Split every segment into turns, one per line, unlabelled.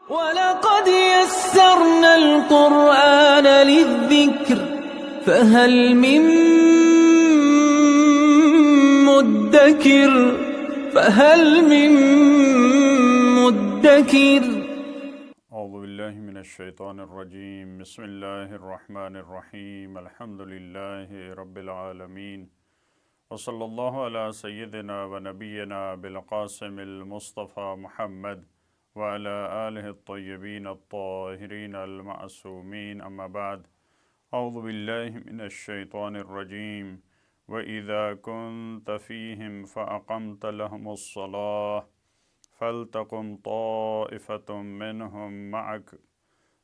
وَلَقَدْ يَسَّرْنَا الْقُرْآنَ لِلذِّكْرِ فَهَلْ مِن مُّدَّكِرٍ
اعوذ باللہ من الشیطان الرجیم بسم اللہ الرحمن الرحیم الحمد للہ رب العالمین وصلی اللہ علی سیدنا و نبینا بالقاسم المصطفى محمد وعلى آلہ الطیبین الطاہرین المعصومین اما بعد اعوذ باللہ من الشیطان الرجیم وَإِذَا كُنْتَ فِيهِمْ فَأَقَمْتَ لَهُمُ الصَّلَاةَ فَلْتَقُمْ طَائِفَةٌ مِّنْهُمْ مَعَكَ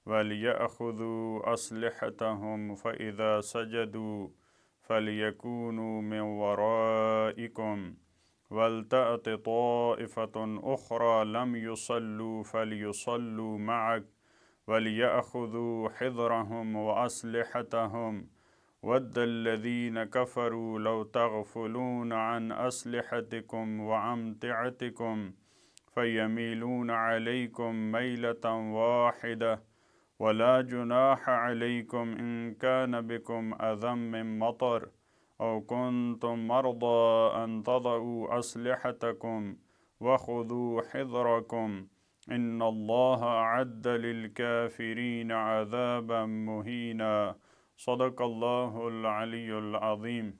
وَلْيَأْخُذُوا أَسْلِحَتَهُمْ فَإِذَا سَجَدُوا فَلْيَكُونُوا مِنْ وَرَائِكُمْ وَلْتَأْتِ طَائِفَةٌ أُخْرَى لَمْ يُصَلُّوا فَلْيُصَلُّوا مَعَكَ وَلْيَأْخُذُوا حِذْرَهُمْ وَأَسْلِحَتَهُمْ وَدَّ الَّذِينَ كَفَرُوا لَوْ تَغْفُلُونَ عَنْ أَسْلِحَتِكُمْ وَأَمْتِعَتِكُمْ فَيَمِيلُونَ عَلَيْكُمْ مَيْلَةً وَاحِدَةً وَلَا جُنَاحَ عَلَيْكُمْ إِنْ كَانَ بِكُمْ أَذًى مِّن مَطَرٍ أَوْ كُنْتُمْ مَرْضَىٰ أَن تَضَعُوا أَسْلِحَتَكُمْ وَخُذُوا حِذْرَكُمْ إِنَّ اللَّهَ أَعَدَّ لِلْكَافِرِينَ عَذَابًا مُهِينًا صدق اللہ العلی العظیم۔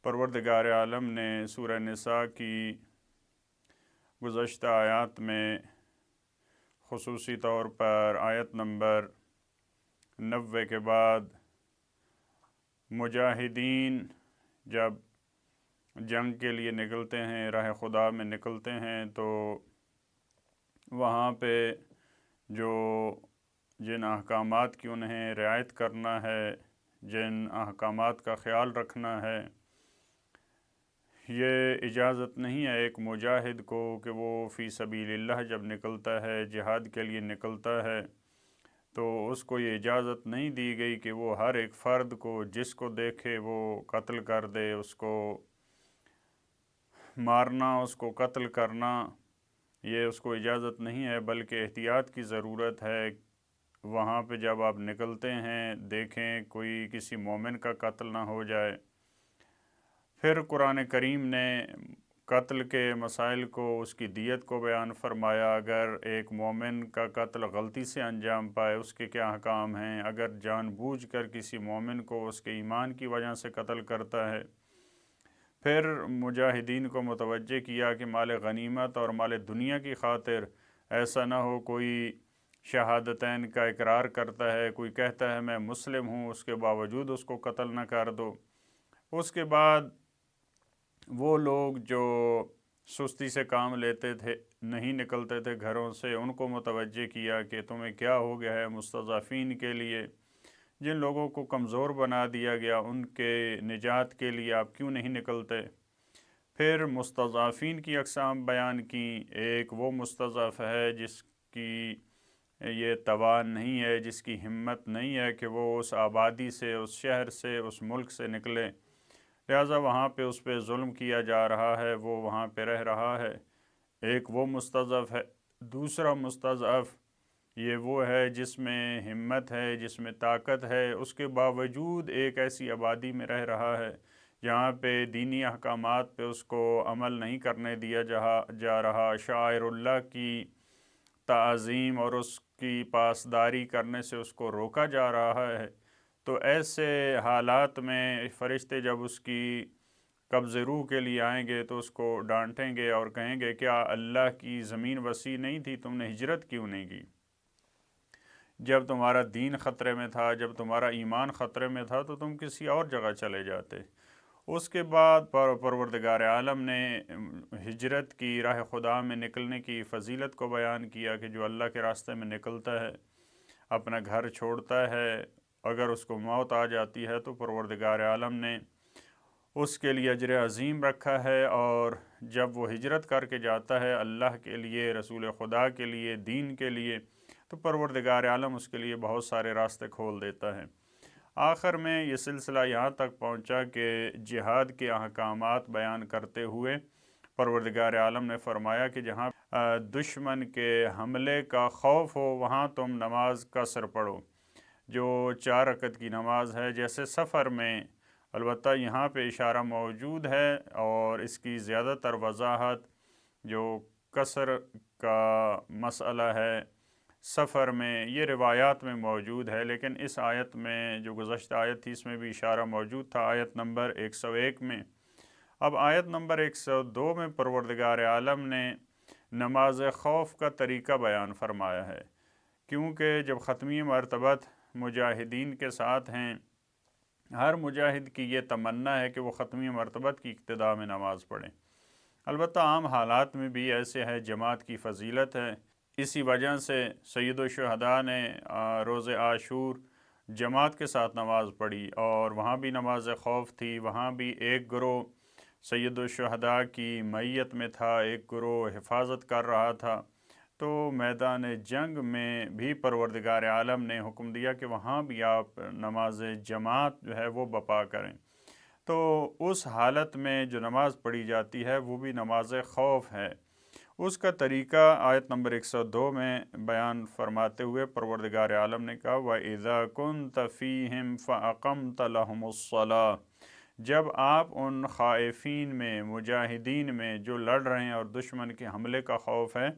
پروردگار عالم نے سورہ نساء کی گزشتہ آیات میں خصوصی طور پر آیت نمبر 90 کے بعد مجاہدین جب جنگ کے لیے نکلتے ہیں، راہ خدا میں نکلتے ہیں، تو وہاں پہ جن احکامات کی انہیں رعایت کرنا ہے، جن احکامات کا خیال رکھنا ہے، یہ اجازت نہیں ہے ایک مجاہد کو کہ وہ فی سبیل اللہ جب نکلتا ہے، جہاد کے لیے نکلتا ہے، تو اس کو یہ اجازت نہیں دی گئی کہ وہ ہر ایک فرد کو جس کو دیکھے وہ قتل کر دے، اس کو مارنا، اس کو قتل کرنا، یہ اس کو اجازت نہیں ہے، بلکہ احتیاط کی ضرورت ہے۔ وہاں پہ جب آپ نکلتے ہیں دیکھیں کوئی کسی مومن کا قتل نہ ہو جائے۔ پھر قرآن کریم نے قتل کے مسائل کو، اس کی دیت کو بیان فرمایا۔ اگر ایک مومن کا قتل غلطی سے انجام پائے اس کے کیا احکام ہیں، اگر جان بوجھ کر کسی مومن کو اس کے ایمان کی وجہ سے قتل کرتا ہے۔ پھر مجاہدین کو متوجہ کیا کہ مال غنیمت اور مال دنیا کی خاطر ایسا نہ ہو کوئی شہادتین کا اقرار کرتا ہے، کوئی کہتا ہے میں مسلم ہوں، اس کے باوجود اس کو قتل نہ کر دو۔ اس کے بعد وہ لوگ جو سستی سے کام لیتے تھے، نہیں نکلتے تھے گھروں سے، ان کو متوجہ کیا کہ تمہیں کیا ہو گیا ہے۔ مستضعفین کے لیے، جن لوگوں کو کمزور بنا دیا گیا، ان کے نجات کے لیے آپ کیوں نہیں نکلتے؟ پھر مستضعفین کی اقسام بیان کی۔ ایک وہ مستضعف ہے جس کی یہ توان نہیں ہے، جس کی ہمت نہیں ہے کہ وہ اس آبادی سے، اس شہر سے، اس ملک سے نکلے، لہٰذا وہاں پہ اس پہ ظلم کیا جا رہا ہے، وہ وہاں پہ رہ رہا ہے۔ ایک وہ مستضعف ہے۔ دوسرا مستضعف یہ وہ ہے جس میں ہمت ہے، جس میں طاقت ہے، اس کے باوجود ایک ایسی آبادی میں رہ رہا ہے جہاں پہ دینی احکامات پہ اس کو عمل نہیں کرنے دیا جا رہا، شعائر اللہ کی تعظیم اور اس کی پاسداری کرنے سے اس کو روکا جا رہا ہے۔ تو ایسے حالات میں فرشتے جب اس کی قبض روح کے لیے آئیں گے تو اس کو ڈانٹیں گے اور کہیں گے کیا اللہ کی زمین وسیع نہیں تھی، تم نے ہجرت کیوں نہیں کی؟ جب تمہارا دین خطرے میں تھا، جب تمہارا ایمان خطرے میں تھا تو تم کسی اور جگہ چلے جاتے۔ اس کے بعد پروردگار عالم نے ہجرت کی، راہ خدا میں نکلنے کی فضیلت کو بیان کیا کہ جو اللہ کے راستے میں نکلتا ہے، اپنا گھر چھوڑتا ہے، اگر اس کو موت آ جاتی ہے تو پروردگار عالم نے اس کے لیے اجر عظیم رکھا ہے، اور جب وہ ہجرت کر کے جاتا ہے اللہ کے لیے، رسول خدا کے لیے، دین کے لیے، تو پروردگار عالم اس کے لیے بہت سارے راستے کھول دیتا ہے۔ آخر میں یہ سلسلہ یہاں تک پہنچا کہ جہاد کے احکامات بیان کرتے ہوئے پروردگار عالم نے فرمایا کہ جہاں دشمن کے حملے کا خوف ہو وہاں تم نماز قصر پڑھو، جو 4 رکعت کی نماز ہے، جیسے سفر میں۔ البتہ یہاں پہ اشارہ موجود ہے اور اس کی زیادہ تر وضاحت جو قصر کا مسئلہ ہے سفر میں، یہ روایات میں موجود ہے، لیکن اس آیت میں جو گزشتہ آیت تھی اس میں بھی اشارہ موجود تھا، آیت نمبر 101 میں۔ اب آیت نمبر 102 میں پروردگار عالم نے نماز خوف کا طریقہ بیان فرمایا ہے، کیونکہ جب ختمی مرتبت مجاہدین کے ساتھ ہیں، ہر مجاہد کی یہ تمنا ہے کہ وہ ختمی مرتبت کی ابتدا میں نماز پڑھیں۔ البتہ عام حالات میں بھی ایسے ہے، جماعت کی فضیلت ہے، اسی وجہ سے سید الشہداء نے روز عاشور جماعت کے ساتھ نماز پڑھی، اور وہاں بھی نماز خوف تھی، وہاں بھی ایک گروہ سید الشہداء کی معیت میں تھا، ایک گروہ حفاظت کر رہا تھا۔ تو میدان جنگ میں بھی پروردگار عالم نے حکم دیا کہ وہاں بھی آپ نماز جماعت جو ہے وہ بپا کریں۔ تو اس حالت میں جو نماز پڑھی جاتی ہے وہ بھی نماز خوف ہے۔ اس کا طریقہ آیت نمبر 102 میں بیان فرماتے ہوئے پروردگار عالم نے کہا وَإِذَا كُنْتَ فِيهِمْ فَأَقَمْتَ لَهُمُ الصَّلَاةَ، جب آپ ان خائفین میں، مجاہدین میں جو لڑ رہے ہیں اور دشمن کے حملے کا خوف ہے،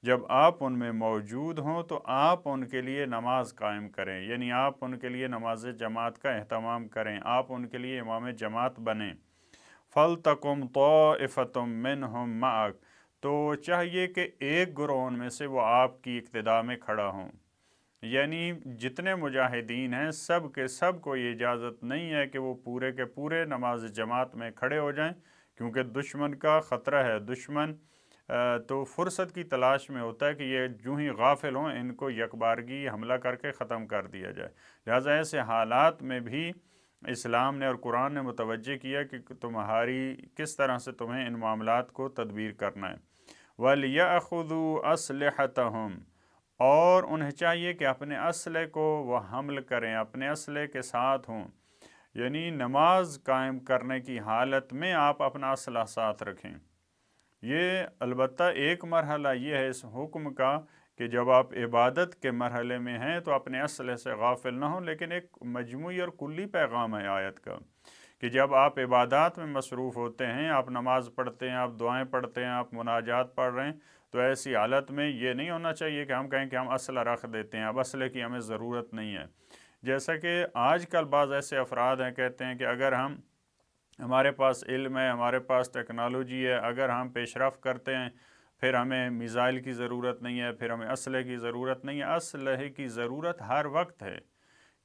جب آپ ان میں موجود ہوں تو آپ ان کے لیے نماز قائم کریں، یعنی آپ ان کے لیے نماز جماعت کا اہتمام کریں، آپ ان کے لیے امام جماعت بنیں۔ فَلْتَقُمْ طَائِفَةٌ مِّنْهُمْ مَعَكَ، تو چاہیے کہ ایک گروہ ان میں سے وہ آپ کی اقتداء میں کھڑا ہوں، یعنی جتنے مجاہدین ہیں سب کے سب کو یہ اجازت نہیں ہے کہ وہ پورے کے پورے نماز جماعت میں کھڑے ہو جائیں، کیونکہ دشمن کا خطرہ ہے۔ دشمن تو فرصت کی تلاش میں ہوتا ہے کہ یہ جو ہی غافل ہوں ان کو یکبارگی حملہ کر کے ختم کر دیا جائے، لہٰذا ایسے حالات میں بھی اسلام نے اور قرآن نے متوجہ کیا کہ تمہاری کس طرح سے تمہیں ان معاملات کو تدبیر کرنا ہے۔ وَلْيَأْخُذُوا أَسْلِحَتَهُمْ، اور انہیں چاہیے کہ اپنے اسلحے کو وہ حمل کریں، اپنے اسلحے کے ساتھ ہوں، یعنی نماز قائم کرنے کی حالت میں آپ اپنا اسلحہ ساتھ رکھیں۔ یہ البتہ ایک مرحلہ یہ ہے اس حکم کا کہ جب آپ عبادت کے مرحلے میں ہیں تو اپنے اسلحے سے غافل نہ ہوں، لیکن ایک مجموعی اور کلی پیغام ہے آیت کا کہ جب آپ عبادات میں مصروف ہوتے ہیں، آپ نماز پڑھتے ہیں، آپ دعائیں پڑھتے ہیں، آپ مناجات پڑھ رہے ہیں، تو ایسی حالت میں یہ نہیں ہونا چاہیے کہ ہم کہیں کہ ہم اسلحہ رکھ دیتے ہیں، اب اسلحے کی ہمیں ضرورت نہیں ہے۔ جیسا کہ آج کل بعض ایسے افراد ہیں کہتے ہیں کہ اگر ہمارے پاس علم ہے، ہمارے پاس ٹیکنالوجی ہے، اگر ہم پیش رفت کرتے ہیں پھر ہمیں میزائل کی ضرورت نہیں ہے، پھر ہمیں اسلحے کی ضرورت نہیں ہے۔ اسلحے کی ضرورت ہر وقت ہے،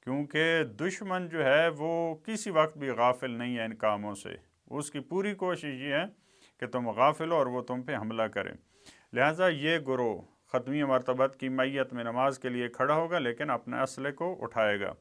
کیونکہ دشمن جو ہے وہ کسی وقت بھی غافل نہیں ہے ان کاموں سے، اس کی پوری کوشش یہ ہے کہ تم غافل ہو اور وہ تم پہ حملہ کریں۔ لہٰذا یہ گروہ ختمی مرتبت کی معیت میں نماز کے لیے کھڑا ہوگا لیکن اپنے اسلحے کو اٹھائے گا۔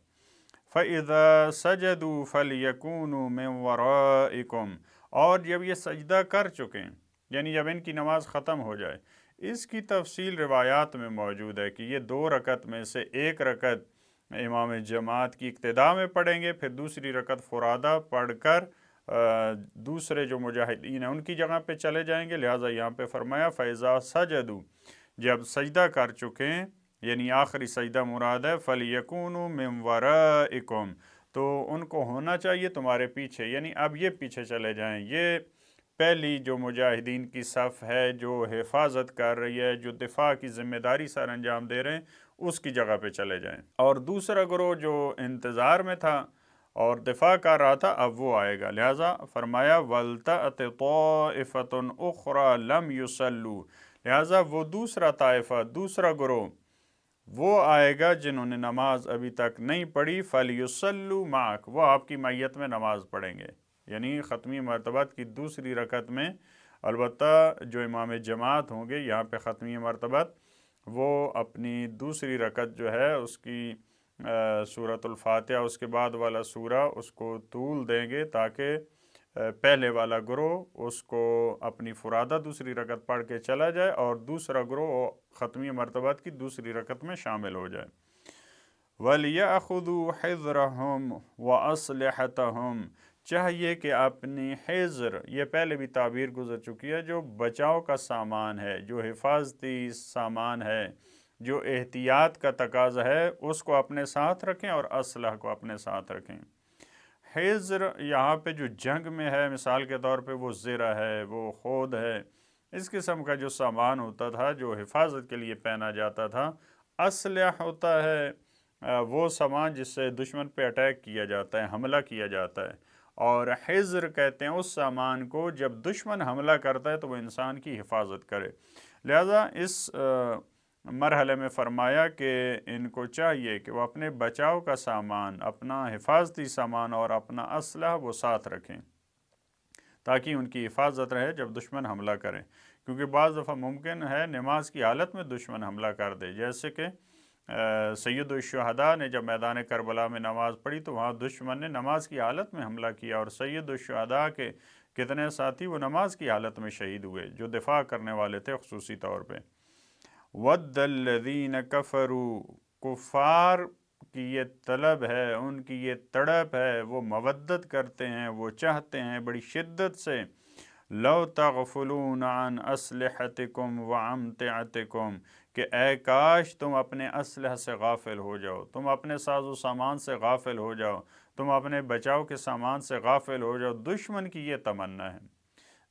فَإِذَا سَجَدُوا فَلْيَكُونُوا مِنْ وَرَائِكُمْ، اور جب یہ سجدہ کر چکیں، یعنی جب ان کی نماز ختم ہو جائے، اس کی تفصیل روایات میں موجود ہے کہ یہ 2 رکعت میں سے 1 رکعت امام جماعت کی اقتداء میں پڑھیں گے، پھر دوسری رکعت فرادہ پڑھ کر دوسرے جو مجاہدین ہیں ان کی جگہ پہ چلے جائیں گے۔ لہٰذا یہاں پہ فرمایا فَإِذَا سَجَدُوا، جب سجدہ کر چکیں، یعنی آخری سجدہ مراد ہے، فَلْيَكُونُوا مِنْ وَرَائِكُمْ، تو ان کو ہونا چاہیے تمہارے پیچھے، یعنی اب یہ پیچھے چلے جائیں، یہ پہلی جو مجاہدین کی صف ہے جو حفاظت کر رہی ہے، جو دفاع کی ذمہ داری سر انجام دے رہے ہیں، اس کی جگہ پہ چلے جائیں، اور دوسرا گروہ جو انتظار میں تھا اور دفاع کر رہا تھا اب وہ آئے گا۔ لہٰذا فرمایا وَلْتَأْتِ طَائِفَةٌ أُخْرَى لَمْ يُصَلُّوا، لہٰذا وہ دوسرا طائفہ، دوسرا گروہ وہ آئے گا جنہوں نے نماز ابھی تک نہیں پڑھی، فَلْيُصَلُّوا مَعَكَ، وہ آپ کی معیت میں نماز پڑھیں گے، یعنی ختمی مرتبت کی دوسری رکعت میں البتہ جو امام جماعت ہوں گے یہاں پہ ختمی مرتبت، وہ اپنی دوسری رکعت جو ہے اس کی سورۃ الفاتحہ اس کے بعد والا سورہ اس کو طول دیں گے تاکہ پہلے والا گروہ اس کو اپنی فرادہ دوسری رکعت پڑھ کے چلا جائے اور دوسرا گروہ ختمی مرتبت کی دوسری رکعت میں شامل ہو جائے۔ وَلْيَأْخُذُوا حِذْرَهُمْ وَأَسْلِحَتَهُمْ، چاہیے کہ اپنی حذر، یہ پہلے بھی تعبیر گزر چکی ہے، جو بچاؤ کا سامان ہے، جو حفاظتی سامان ہے، جو احتیاط کا تقاضا ہے، اس کو اپنے ساتھ رکھیں اور اسلحہ کو اپنے ساتھ رکھیں۔ حذر یہاں پہ جو جنگ میں ہے، مثال کے طور پہ وہ زرہ ہے، وہ خود ہے، اس قسم کا جو سامان ہوتا تھا جو حفاظت کے لیے پہنا جاتا تھا۔ اسلحہ ہوتا ہے وہ سامان جس سے دشمن پہ اٹیک کیا جاتا ہے، حملہ کیا جاتا ہے، اور حذر کہتے ہیں اس سامان کو جب دشمن حملہ کرتا ہے تو وہ انسان کی حفاظت کرے۔ لہذا اس مرحلے میں فرمایا کہ ان کو چاہیے کہ وہ اپنے بچاؤ کا سامان، اپنا حفاظتی سامان اور اپنا اسلحہ وہ ساتھ رکھیں تاکہ ان کی حفاظت رہے جب دشمن حملہ کرے، کیونکہ بعض دفعہ ممکن ہے نماز کی حالت میں دشمن حملہ کر دے، جیسے کہ سید الشہداء نے جب میدان کربلا میں نماز پڑھی تو وہاں دشمن نے نماز کی حالت میں حملہ کیا، اور سید الشہداء کے کتنے ساتھی وہ نماز کی حالت میں شہید ہوئے جو دفاع کرنے والے تھے خصوصی طور پہ۔ وَدَّ الَّذِينَ كَفَرُوا، کفار کی یہ طلب ہے، ان کی یہ تڑپ ہے، وہ مودت کرتے ہیں، وہ چاہتے ہیں بڑی شدت سے، لَوْ تَغْفُلُونَ عَنْ أَسْلِحَتِكُمْ وَأَمْتِعَتِكُمْ، کہ اے کاش تم اپنے اسلحہ سے غافل ہو جاؤ، تم اپنے ساز و سامان سے غافل ہو جاؤ، تم اپنے بچاؤ کے سامان سے غافل ہو جاؤ۔ دشمن کی یہ تمنا ہے،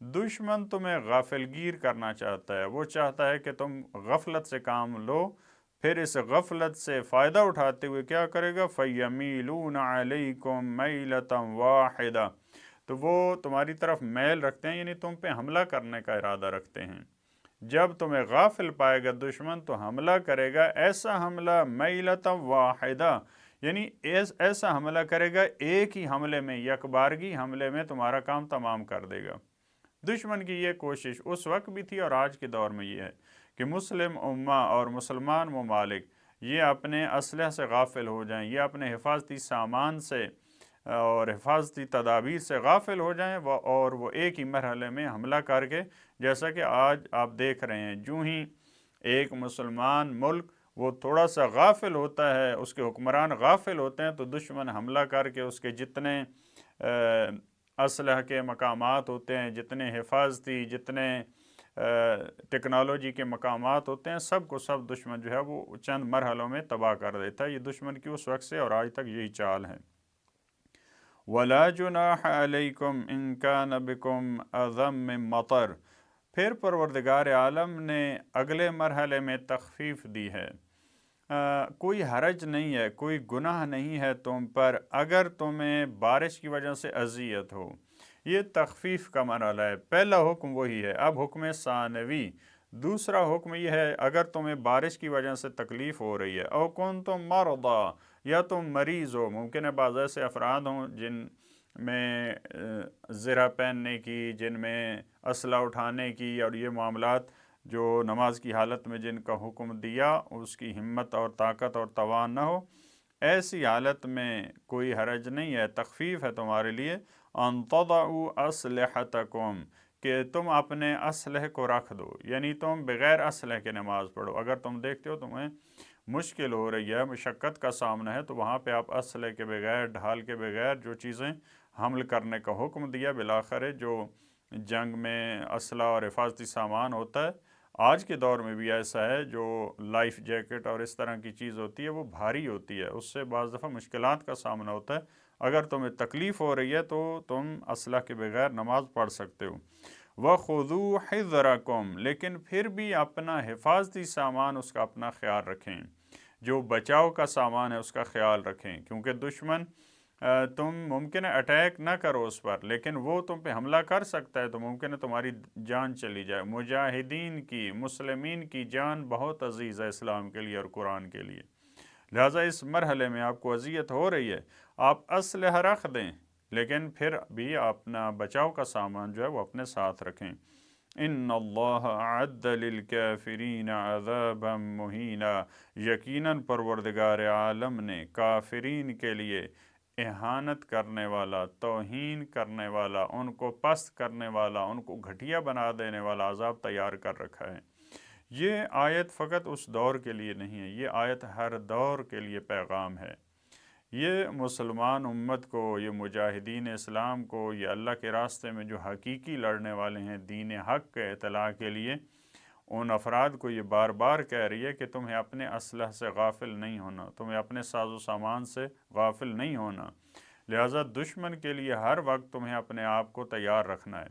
دشمن تمہیں غافل گیر کرنا چاہتا ہے، وہ چاہتا ہے کہ تم غفلت سے کام لو، پھر اس غفلت سے فائدہ اٹھاتے ہوئے کیا کرے گا؟ فَيَمِيلُونَ عَلَيْكُمْ مَيْلَةً وَاحِدَةً، تو وہ تمہاری طرف میل رکھتے ہیں، یعنی تم پہ حملہ کرنے کا ارادہ رکھتے ہیں۔ جب تمہیں غافل پائے گا دشمن تو حملہ کرے گا، ایسا حملہ مَيْلَةً وَاحِدَةً، یعنی ایسا حملہ کرے گا ایک ہی حملے میں، یکبارگی حملے میں تمہارا کام تمام کر دے گا۔ دشمن کی یہ کوشش اس وقت بھی تھی اور آج کے دور میں یہ ہے کہ مسلم امہ اور مسلمان ممالک یہ اپنے اسلحہ سے غافل ہو جائیں، یہ اپنے حفاظتی سامان سے اور حفاظتی تدابیر سے غافل ہو جائیں، اور وہ ایک ہی مرحلے میں حملہ کر کے، جیسا کہ آج آپ دیکھ رہے ہیں، جو ہی ایک مسلمان ملک وہ تھوڑا سا غافل ہوتا ہے، اس کے حکمران غافل ہوتے ہیں، تو دشمن حملہ کر کے اس کے جتنے اسلحہ کے مقامات ہوتے ہیں، جتنے حفاظتی، جتنے ٹیکنالوجی کے مقامات ہوتے ہیں، سب کو سب دشمن جو ہے وہ چند مرحلوں میں تباہ کر دیتا ہے۔ یہ دشمن کی اس وقت سے اور آج تک یہی چال ہے۔ وَلَا جُنَاحَ عَلَيْكُمْ إِن كَانَ بِكُمْ أَذًى مِّن مَطَرٍ، پھر پروردگار عالم نے اگلے مرحلے میں تخفیف دی ہے، کوئی حرج نہیں ہے، کوئی گناہ نہیں ہے تم پر اگر تمہیں بارش کی وجہ سے اذیت ہو۔ یہ تخفیف کا مرحلہ ہے، پہلا حکم وہی ہے، اب حکم ثانوی، دوسرا حکم یہ ہے اگر تمہیں بارش کی وجہ سے تکلیف ہو رہی ہے، او کنتم مرضی، یا تم مریض ہو، ممکن ہے بعض ایسے افراد ہوں جن میں زرہ پہننے کی، جن میں اسلحہ اٹھانے کی اور یہ معاملات جو نماز کی حالت میں جن کا حکم دیا اس کی ہمت اور طاقت اور توان نہ ہو، ایسی حالت میں کوئی حرج نہیں ہے، تخفیف ہے تمہارے لیے، ان تضعوا اسلحتکم، کہ تم اپنے اسلحے کو رکھ دو، یعنی تم بغیر اسلحے کے نماز پڑھو۔ اگر تم دیکھتے ہو تمہیں مشکل ہو رہی ہے، مشقت کا سامنا ہے، تو وہاں پہ آپ اسلحے کے بغیر، ڈھال کے بغیر جو چیزیں حمل کرنے کا حکم دیا، بالآخر جو جنگ میں اسلحہ اور حفاظتی سامان ہوتا ہے، آج کے دور میں بھی ایسا ہے، جو لائف جیکٹ اور اس طرح کی چیز ہوتی ہے وہ بھاری ہوتی ہے، اس سے بعض دفعہ مشکلات کا سامنا ہوتا ہے۔ اگر تمہیں تکلیف ہو رہی ہے تو تم اسلحہ کے بغیر نماز پڑھ سکتے ہو۔ وَخُذُوا حِذْرَكُمْ، لیکن پھر بھی اپنا حفاظتی سامان اس کا اپنا خیال رکھیں، جو بچاؤ کا سامان ہے اس کا خیال رکھیں، کیونکہ دشمن تم ممکن ہے اٹیک نہ کرو اس پر، لیکن وہ تم پہ حملہ کر سکتا ہے، تو ممکن ہے تمہاری جان چلی جائے۔ مجاہدین کی، مسلمین کی جان بہت عزیز ہے اسلام کے لیے اور قرآن کے لیے، لہٰذا اس مرحلے میں آپ کو اذیت ہو رہی ہے، آپ اسلحہ رکھ دیں، لیکن پھر بھی اپنا بچاؤ کا سامان جو ہے وہ اپنے ساتھ رکھیں۔ ان اللہ اعد للکافرین عذابا مہینا، یقیناً پروردگار عالم نے کافرین کے لیے اہانت کرنے والا، توہین کرنے والا، ان کو پست کرنے والا، ان کو گھٹیا بنا دینے والا عذاب تیار کر رکھا ہے۔ یہ آیت فقط اس دور کے لیے نہیں ہے، یہ آیت ہر دور کے لیے پیغام ہے۔ یہ مسلمان امت کو، یہ مجاہدین اسلام کو، یہ اللہ کے راستے میں جو حقیقی لڑنے والے ہیں دین حق کے اطلاع کے لیے، ان افراد کو یہ بار بار کہہ رہی ہے کہ تمہیں اپنے اسلحہ سے غافل نہیں ہونا، تمہیں اپنے ساز و سامان سے غافل نہیں ہونا، لہٰذا دشمن کے لیے ہر وقت تمہیں اپنے آپ کو تیار رکھنا ہے۔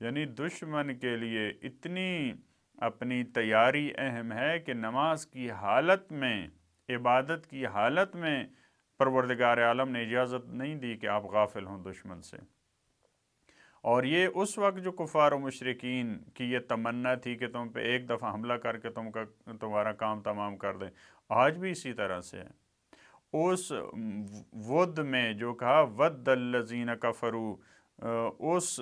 یعنی دشمن کے لیے اتنی اپنی تیاری اہم ہے کہ نماز کی حالت میں، عبادت کی حالت میں پروردگار عالم نے اجازت نہیں دی کہ آپ غافل ہوں دشمن سے۔ اور یہ اس وقت جو کفار و مشرکین کی یہ تمنا تھی کہ تم پہ ایک دفعہ حملہ کر کے تمہارا کام تمام کر دیں، آج بھی اسی طرح سے ہے۔ اس ود میں جو کہا ود الذین کفروا، اس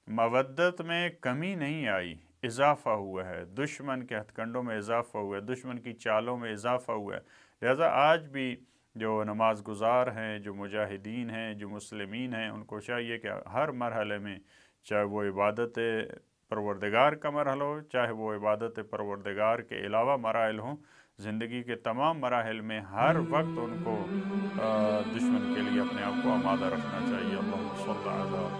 مودت میں کمی نہیں آئی، اضافہ ہوا ہے، دشمن کے ہتھ کنڈوں میں اضافہ ہوا ہے، دشمن کی چالوں میں اضافہ ہوا ہے۔ لہذا آج بھی جو نماز گزار ہیں، جو مجاہدین ہیں، جو مسلمین ہیں، ان کو چاہیے کہ ہر مرحلے میں، چاہے وہ عبادت پروردگار کا مرحلہ ہو، چاہے وہ عبادت پروردگار کے علاوہ مراحل ہوں، زندگی کے تمام مراحل میں ہر وقت ان کو دشمن کے لیے اپنے آپ کو آمادہ رکھنا چاہیے۔ اللہم صلی علی